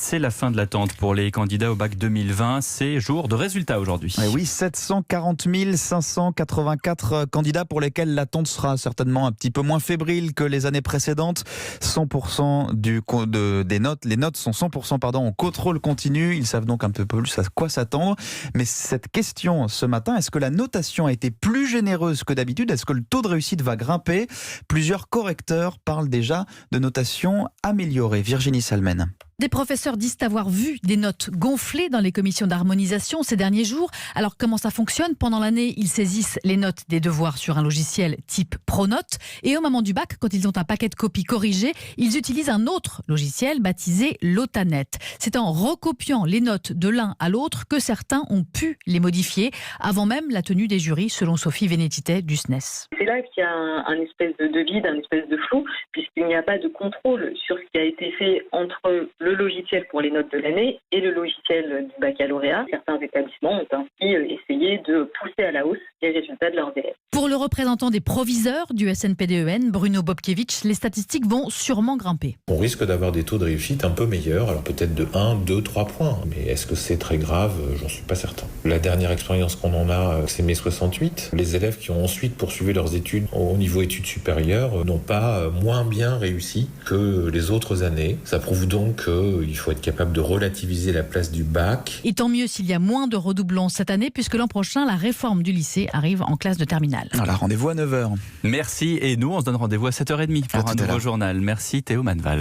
c'est la fin de l'attente pour les candidats au bac 2020. C'est jour de résultats aujourd'hui. Et oui, 740 584 candidats pour lesquels l'attente sera certainement un petit peu moins fébrile que les années précédentes. 100% des notes, les notes sont 100% en contrôle continu. Ils savent donc un peu plus à quoi s'attendre. Mais cette question ce matin, est-ce que la notation a été plus généreuse que d'habitude? Est-ce que le taux de réussite va grimper? Plusieurs correcteurs parlent déjà de notation améliorée. Virginie Salmen. Des professeurs disent avoir vu des notes gonfler dans les commissions d'harmonisation ces derniers jours. Alors comment ça fonctionne? Pendant l'année, ils saisissent les notes des devoirs sur un logiciel type Pronote. Et au moment du bac, quand ils ont un paquet de copies corrigées, ils utilisent un autre logiciel baptisé Lotanet. C'est en recopiant les notes de l'un à l'autre que certains ont pu les modifier, avant même la tenue des jurys, selon Sophie Vénétité du SNES. C'est là qu'il y a un espèce de vide, un espèce de flou, puisqu'il n'y a pas de contrôle sur ce qui a été fait entre le logiciel pour les notes de l'année et le logiciel du baccalauréat. Certains établissements ont ainsi essayé de pousser à la hausse les résultats de leurs élèves. Pour le représentant des proviseurs du SNPDEN, Bruno Bobkiewicz, les statistiques vont sûrement grimper. On risque d'avoir des taux de réussite un peu meilleurs, alors peut-être de 1, 2, 3 points. Mais est-ce que c'est très grave? J'en suis pas certain. La dernière expérience qu'on en a, c'est mai 68. Les élèves qui ont ensuite poursuivi leurs études au niveau études supérieures n'ont pas moins bien réussi que les autres années. Ça prouve donc qu'il faut être capable de relativiser la place du bac. Et tant mieux s'il y a moins de redoublons cette année, puisque l'an prochain, la réforme du lycée arrive en classe de terminale. Voilà, rendez-vous à 9h. Merci, et nous on se donne rendez-vous à 7h30 pour un nouveau journal. Merci Théo Manval.